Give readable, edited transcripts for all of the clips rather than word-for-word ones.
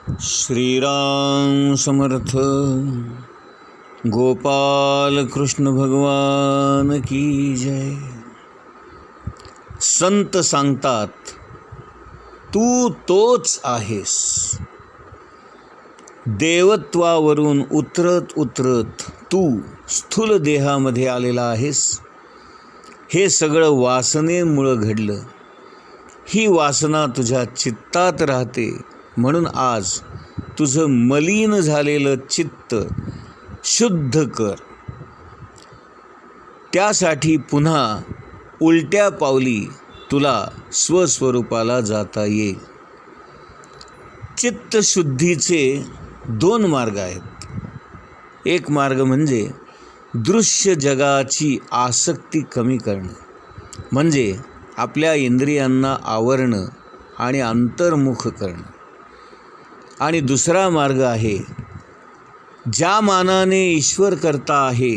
श्रीराम समर्थ. गोपाल कृष्ण भगवान की जय. संत सांगतात तू तोच आहेस. देवत्वावरून उतरत उतरत तू स्थूल देहामध्ये आलेला आहेस. हे सगळं वासनेमुळं घडलं. ही वासना तुझ्या चित्तात राहते, म्हणून आज तुझं मलिन झालेलं चित्त शुद्ध कर. त्यासाठी पुन्हा उलट्या पावली तुला स्वस्वरूपाला जाता येईल. चित्तशुद्धीचे दोन मार्ग आहेत. एक मार्ग म्हणजे दृश्य जगाची आसक्ती कमी करणं, म्हणजे आपल्या इंद्रियांना आवरणं आणि अंतर्मुख करणं. आणि दुसरा मार्ग आहे, ज्या मानाने ईश्वर करता आहे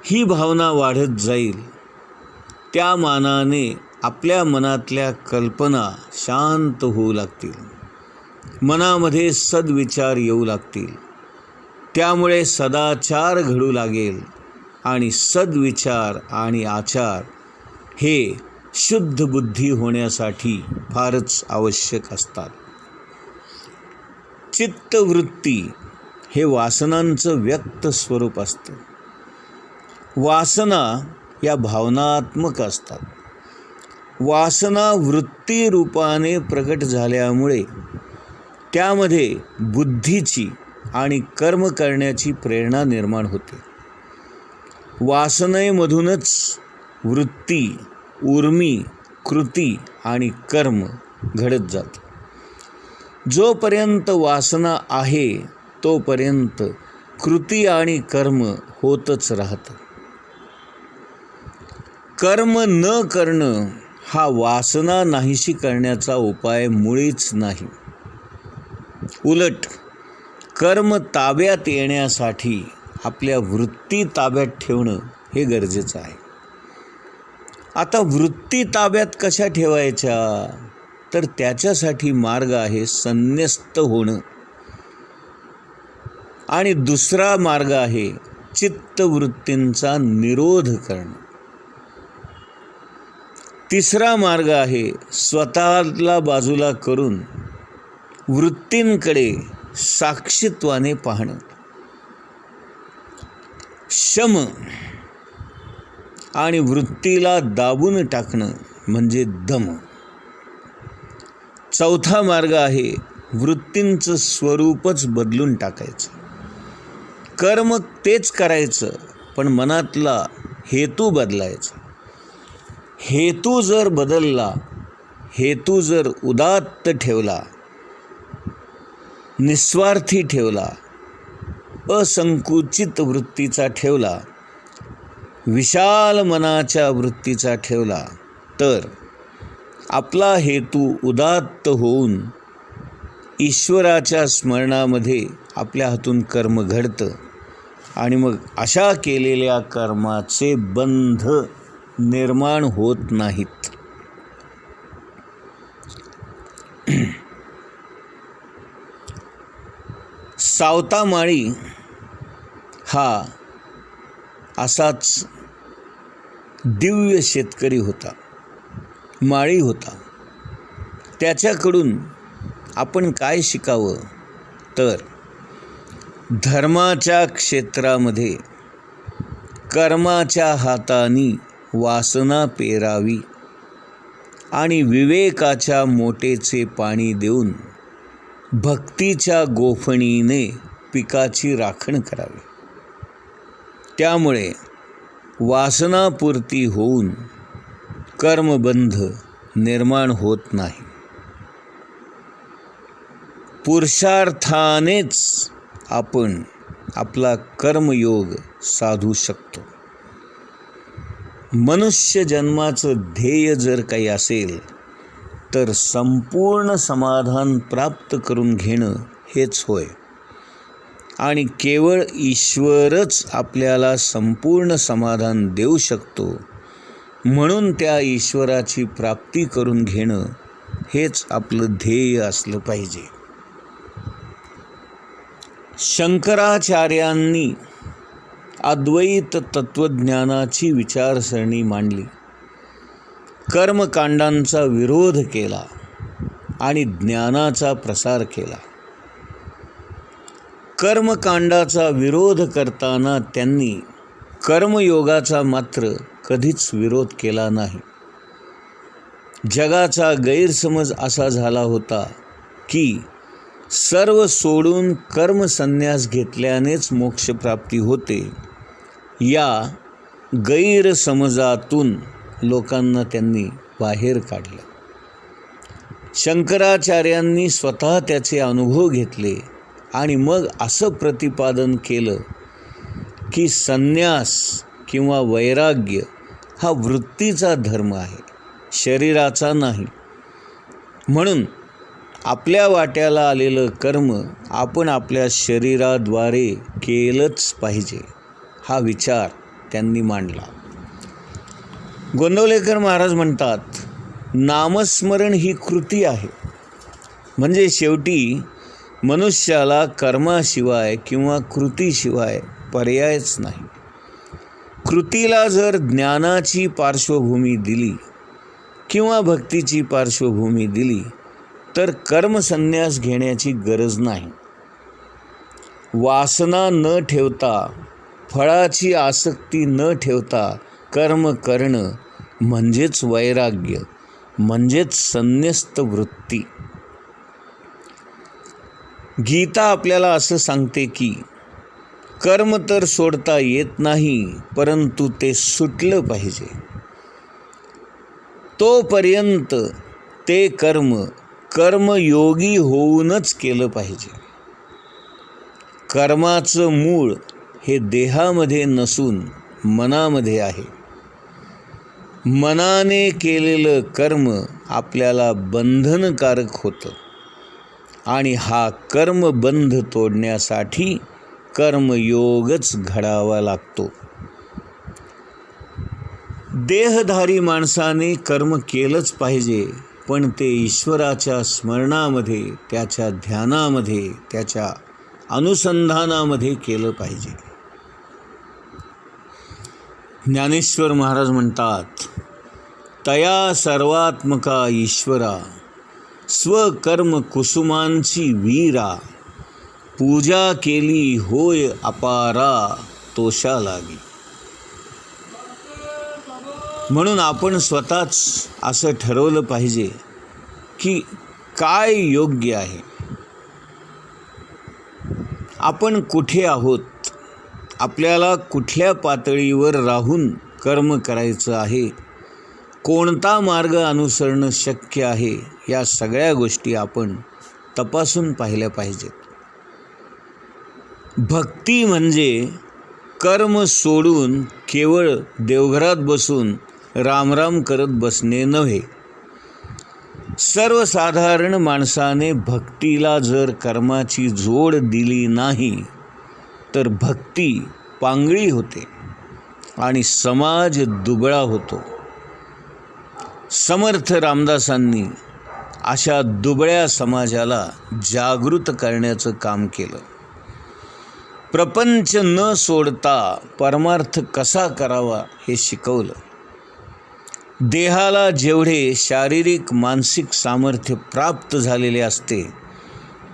ही भावना वाढत जाईल, त्या मानाने आपल्या मनातल्या कल्पना शांत होऊ लागतील, मनामध्ये सद्विचार येऊ लागतील. त्यामुळे सदाचार घडू लागेल आणि सद्विचार आणि आचार हे शुद्ध बुद्धी होण्यासाठी फारच आवश्यक असतात. चित्तवृत्ती हे वासनांचं व्यक्त स्वरूप असतं. वासना या भावनात्मक असतात. वासना वृत्ती रूपाने प्रकट झाल्यामुळे त्यामध्ये बुद्धीची आणि कर्म करण्याची प्रेरणा निर्माण होते. वासनेमधूनच वृत्ती, उर्मी, कृती आणि कर्म घडत जाते. जोपर्यंत वासना आहे तोपर्यंत कृती आणि कर्म होतच राहतं. कर्म न करणं हा वासना नाहीशी करण्याचा उपाय मुळीच नाही. उलट कर्म ताब्यात येण्यासाठी आपल्या वृत्ती ताब्यात ठेवणं हे गरजेचं आहे. आता वृत्ती ताब्यात कशा ठेवायच्या, तर त्याच्यासाठी मार्ग आहे संन्यस्त होणं. आणि दुसरा मार्ग आहे चित्तवृत्तींचा निरोध करणं. तिसरा मार्ग आहे स्वतःला बाजूला करून वृत्तींकडे साक्षीत्वाने पाहणं. शम आणि वृत्तीला दाबून टाकणं म्हणजे दम. चौथा मार्ग आहे वृत्तींचं स्वरूपच बदलून टाकायचं. कर्म तेच करायचं, पण मनातला हेतू बदलायचा. हेतू जर बदलला, हेतू जर उदात्त ठेवला, निस्वार्थी ठेवला, असंकुचित वृत्तीचा ठेवला, विशाल मनाच्या वृत्तीचा ठेवला, तर आपला हेतू उदात्त होऊन ईश्वराच्या स्मरणामध्ये आपल्या हातून कर्म घडतं. आणि मग अशा केलेल्या कर्माचे बंध निर्माण होत नाहीत. सावता माळी हा असाच दिव्य शेतकरी होता, माळी होता. त्याच्याकडून आपण काय शिकावं, तर धर्माच्या क्षेत्रामध्ये कर्माच्या हातानी वासना पेरावी आणि विवेकाच्या मोटेचे पाणी देऊन भक्तीच्या गोफणीने पिकाची राखण करावी. त्यामुळे वासनापूर्ती होऊन कर्मबंध निर्माण होत नाही. पुरुषार्थानेच आपण आपला कर्मयोग साधू शकतो. मनुष्य जन्माचं ध्येय जर काही असेल तर संपूर्ण समाधान प्राप्त करून घेणं हेच होय. आणि केवळ ईश्वरच आपल्याला संपूर्ण समाधान देऊ शकतो. म्हणून त्या ईश्वराची प्राप्ती करून घेणं हेच आपलं ध्येय असलं पाहिजे. शंकराचार्यांनी अद्वैत तत्त्वज्ञानाची विचारसरणी मांडली, कर्मकांडांचा विरोध केला आणि ज्ञानाचा प्रसार केला. कर्मकांडाचा विरोध करताना त्यांनी कर्मयोगाचा मात्र कधीच विरोध केला नाही. जगाचा गैरसमज असा झाला होता की सर्व सोडून कर्मसन्यास घेतल्यानेच मोक्षप्राप्ती होते. या गैरसमजातून लोकांना त्यांनी बाहेर काढलं. शंकराचार्यांनी स्वतः त्याचे अनुभव घेतले आणि मग असं प्रतिपादन केलं की संन्यास किंवा वैराग्य हा वृत्तीचा धर्म आहे, शरीराचा नाही. म्हणून आपल्या वाट्याला आलेलं कर्म आपण आपल्या शरीराद्वारे केलंच पाहिजे, हा विचार त्यांनी मांडला. गोंदवलेकर महाराज म्हणतात, नामस्मरण ही कृती आहे. म्हणजे शेवटी मनुष्याला कर्माशिवाय किंवा कृतीशिवाय पर्यायच नाही. कृतीला जर ज्ञानाची पार्श्वभूमी दिली किंवा भक्तीची पार्श्वभूमी दिली तर कर्मसन्यास घेण्याची गरज नाही. वासना न ठेवता, फळाची आसक्ती न ठेवता कर्म करणं म्हणजेच वैराग्य, म्हणजेच संन्यस्त वृत्ती. गीता आपल्याला असं सांगते की कर्म तर सोडता येत नाही, परंतु ते सुटलं पाहिजे. तोपर्यंत ते कर्मयोगी होऊनच केलं पाहिजे. कर्माचं मूळ हे देहामध्ये नसून मनामध्ये आहे. मनाने केलेलं कर्म आपल्याला बंधनकारक होतं आणि हा कर्मबंध तोडण्यासाठी कर्मयोगच घडावा लागतो. देहधारी माणसाने कर्म केलंच पाहिजे, पण ते ईश्वराच्या स्मरणामध्ये, त्याच्या ध्यानामध्ये, त्याच्या अनुसंधानामध्ये केलं पाहिजे. ज्ञानेश्वर महाराज म्हणतात, तया सर्वात्मका ईश्वरा, स्वकर्म कुसुमांची वीरा, पूजा केली होय अपारा, तोषा लागी. म्हणून आपण स्वतःच असं ठरवलं पाहिजे की काय योग्य आहे, आपण कुठे आहोत, आपल्याला कुठल्या पातळीवर राहून कर्म करायचं आहे, कोणता मार्ग अनुसरणं शक्य आहे, या सगळ्या गोष्टी आपण तपासून पाहिल्या पाहिजेत. भक्ती म्हणजे कर्म सोडून केवळ देवघरात बसून रामराम करत बसणे नव्हे. सर्वसाधारण माणसाने भक्तीला जर कर्माची जोड दिली नाही तर भक्ती पांगळी होते आणि समाज दुबळा होतो. समर्थ रामदासांनी अशा दुबळ्या समाजाला जागृत करण्याचं काम केलं. प्रपंच न सोडता परमार्थ कसा करावा हे शिकवलं. देहाला जेवढे शारीरिक मानसिक सामर्थ्य प्राप्त झालेले असते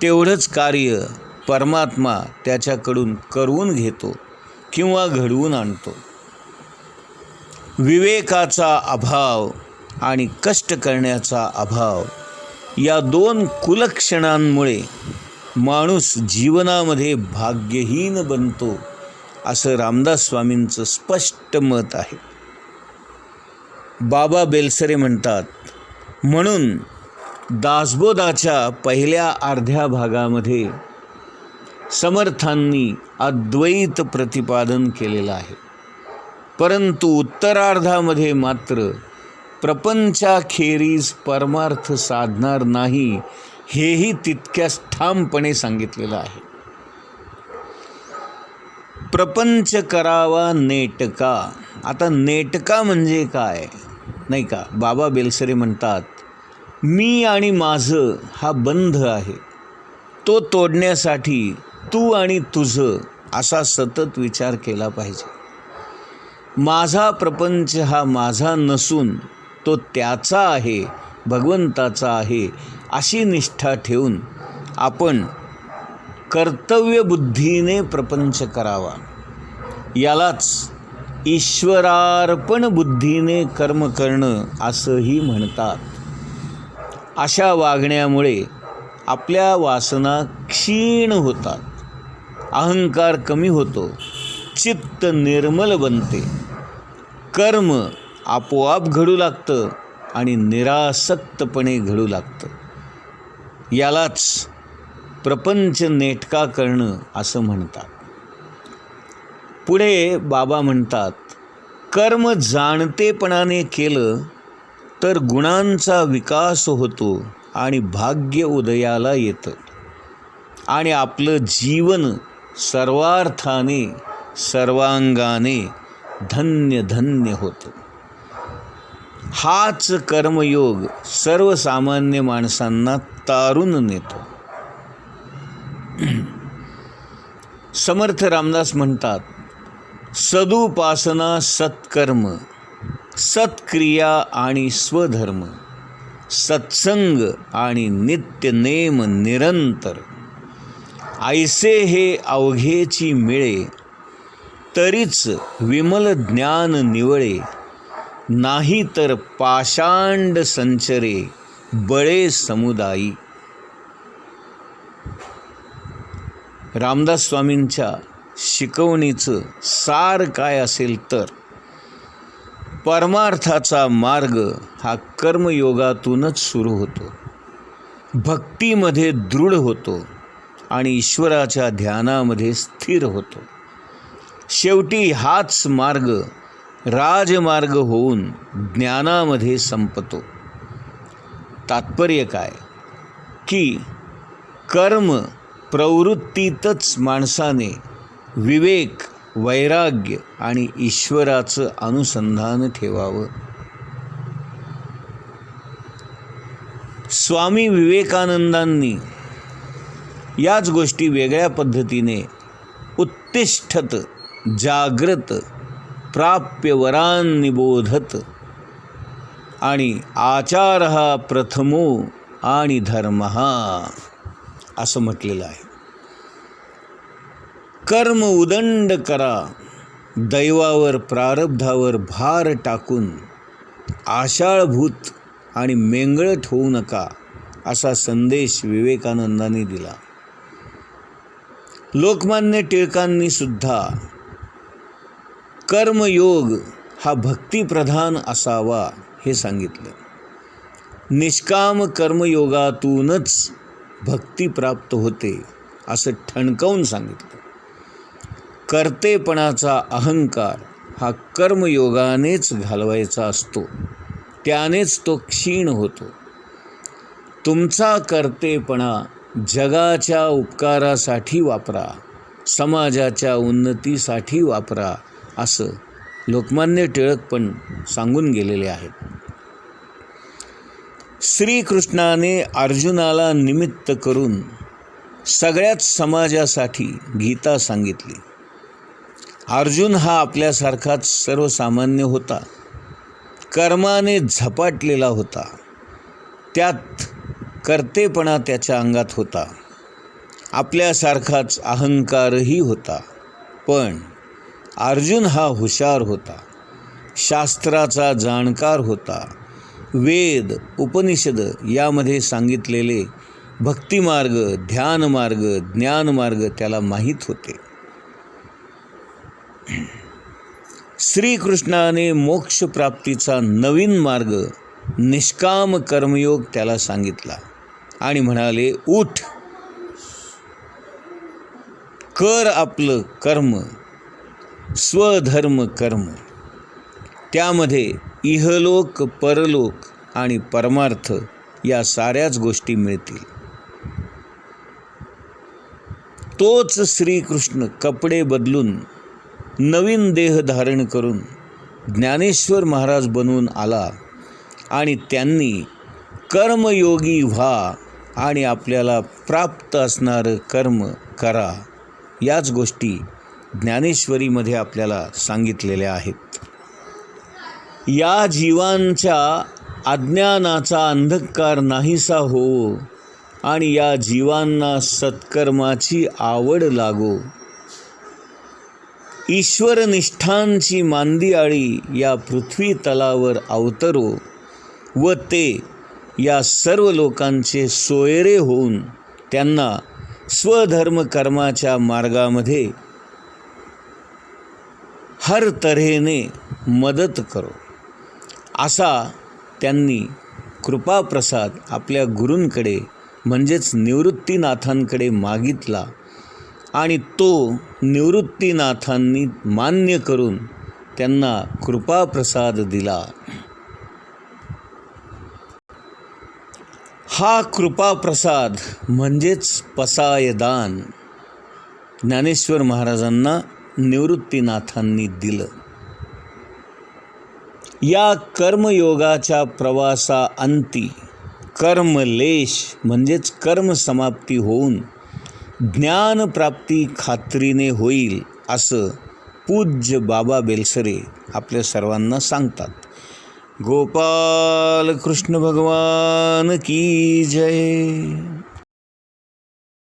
तेवढंच कार्य परमात्मा त्याच्याकडून करवून घेतो किंवा घडवून आणतो. विवेकाचा अभाव आणि कष्ट करण्याचा अभाव या दोन कुलक्षणांमुळे माणूस जीवनामध्ये भाग्यहीन बनतो, असं रामदास स्वामींचं स्पष्ट मत आहे. बाबा बेलसरे म्हणतात, म्हणून दासबोधाच्या पहिल्या अर्ध्या भागामध्ये समर्थांनी अद्वैत प्रतिपादन केलेलं आहे, परंतु उत्तरार्धामध्ये मात्र प्रपंचाखेरीज परमार्थ साधणार नाही हेही तितक्याच ठामपणे सांगितलेलं आहे. प्रपंच करावा नेटका. आता नेटका म्हणजे काय नाही का? बाबा बेलसरे म्हणतात, मी आणि माझं हा बंध आहे, तो तोडण्यासाठी तू आणि तुझं असा सतत विचार केला पाहिजे. माझा प्रपंच हा माझा नसून तो त्याचा आहे, भगवंताचा आहे, अशी निष्ठा ठेवून आपण कर्तव्यबुद्धीने प्रपंच करावा. यालाच ईश्वरार्पण बुद्धीने कर्म करणं असंही म्हणतात. अशा वागण्यामुळे आपल्या वासना क्षीण होतात, अहंकार कमी होतो, चित्त निर्मल बनते, कर्म आपोआप घडू लागतं आणि निरासक्तपणे घडू लागतं. यालाच प्रपंच नेटका करणं असं म्हणतात. पुढे बाबा म्हणतात, कर्म जाणतेपणाने केलं तर गुणांचा विकास होतो आणि भाग्य उदयाला येतं आणि आपलं जीवन सर्वार्थाने सर्वांगाने धन्य धन्य होतं. हाच कर्मयोग सर्वसामान्य माणसांना तारून नेतो. समर्थ रामदास म्हणतात, सदुपासना, सत्कर्म, सत्क्रिया आणि स्वधर्म, सत्संग आणि नित्यनेम निरंतर, ऐसे हे अवघेची मिळे, तरीच विमल ज्ञान निवळे, नाही तर पाषांड संचरे बळे समुदायी. रामदास स्वामींच्या शिकवणीचं सार काय असेल तर परमार्थाचा मार्ग हा कर्मयोगातूनच सुरू होतो, भक्तीमध्ये दृढ होतो आणि ईश्वराच्या ध्यानामध्ये स्थिर होतो. शेवटी हाच मार्ग राजमार्ग होऊन ज्ञानामध्ये संपतो. तात्पर्य काय की कर्म प्रवृत्तीतच माणसाने विवेक, वैराग्य आणि ईश्वराचं अनुसंधान ठेवावं. स्वामी विवेकानंदांनी याच गोष्टी वेगळ्या पद्धतीने उत्तिष्ठत जाग्रत प्राप्य वरान निबोधत आणि आचारः प्रथमो आणि धर्मः असं म्हटलेलं आहे. कर्म उदंड करा, दैवावर प्रारब्धावर भार टाकून आशाळभूत आणि मेंगळट होऊ नका, असा संदेश विवेकानंदांनी दिला. लोकमान्य टिळकांनी सुद्धा कर्मयोग हा भक्तिप्रधान असावा हे सांगितलं. निष्काम कर्मयोगातूनच भक्ती प्राप्त होते असं ठणकावून सांगितलं. कर्तेपणाचा अहंकार हा कर्मयोगानेच घालवायचा असतो, त्यानेच तो क्षीण होतो. तुमचा कर्तेपणा जगाच्या उपकारासाठी वापरा, समाजाच्या उन्नतीसाठी वापरा, असं लोकमान्य टिळक पण सांगून गेलेले आहेत. श्रीकृष्णाने अर्जुनाला निमित्त करून सगळ्याच समाजासाठी गीता सांगितली. अर्जुन हा आपल्यासारखाच सर्वसामान्य होता, कर्माने झपाटलेला होता, त्यात कर्तेपणा त्याच्या अंगात होता, आपल्यासारखाच अहंकारही होता. पण अर्जुन हा हुशार होता, शास्त्राचा जाणकार होता. वेद, उपनिषद यामध्ये सांगितलेले भक्तिमार्ग, ध्यानमार्ग, ज्ञानमार्ग त्याला माहीत होते. श्रीकृष्णाने मोक्षप्राप्तीचा नवीन मार्ग निष्काम कर्मयोग त्याला सांगितला आणि म्हणाले, उठ, कर आपलं कर्म, स्वधर्म कर्म, त्यामध्ये इहलोक, परलोक आणि परमार्थ या साऱ्याच गोष्टी मिळतील. तोच श्रीकृष्ण कपडे बदलून नवीन देह धारण करून ज्ञानेश्वर महाराज बनून आला आणि त्यांनी कर्मयोगी व्हा आणि आपल्याला प्राप्त असणारं कर्म करा. याच गोष्टी ज्ञानेश्वरीमध्ये आपल्याला सांगितलेल्या आहेत. या जीवांच्या अज्ञानाचा अंधकार नाहीसा हो आणि या जीवांना सत्कर्माची आवड लागो. ईश्वरनिष्ठांची मांदियाळी या पृथ्वी तलावर अवतरो व ते या सर्व लोकांचे सोयरे होऊन त्यांना स्वधर्म कर्माच्या मार्गामध्ये हर तऱ्हेने मदत करो. असा त्यांनी कृपाप्रसाद आपल्या गुरूंकडे म्हणजेच निवृत्तीनाथांकडे मागितला आणि तो निवृत्तीनाथांनी मान्य करून त्यांना कृपाप्रसाद दिला. हा कृपाप्रसाद म्हणजेच पसायदान ज्ञानेश्वर महाराजांना निवृत्तीनाथांनी दिलं. या कर्मयोगाच्या प्रवासाअंती कर्मलेश म्हणजेच कर्मसमाप्ती होऊन ज्ञानप्राप्ती खात्रीने होईल असं पूज्य बाबा बेलसरे आपल्या सर्वांना सांगतात. गोपाल कृष्ण भगवान की जय.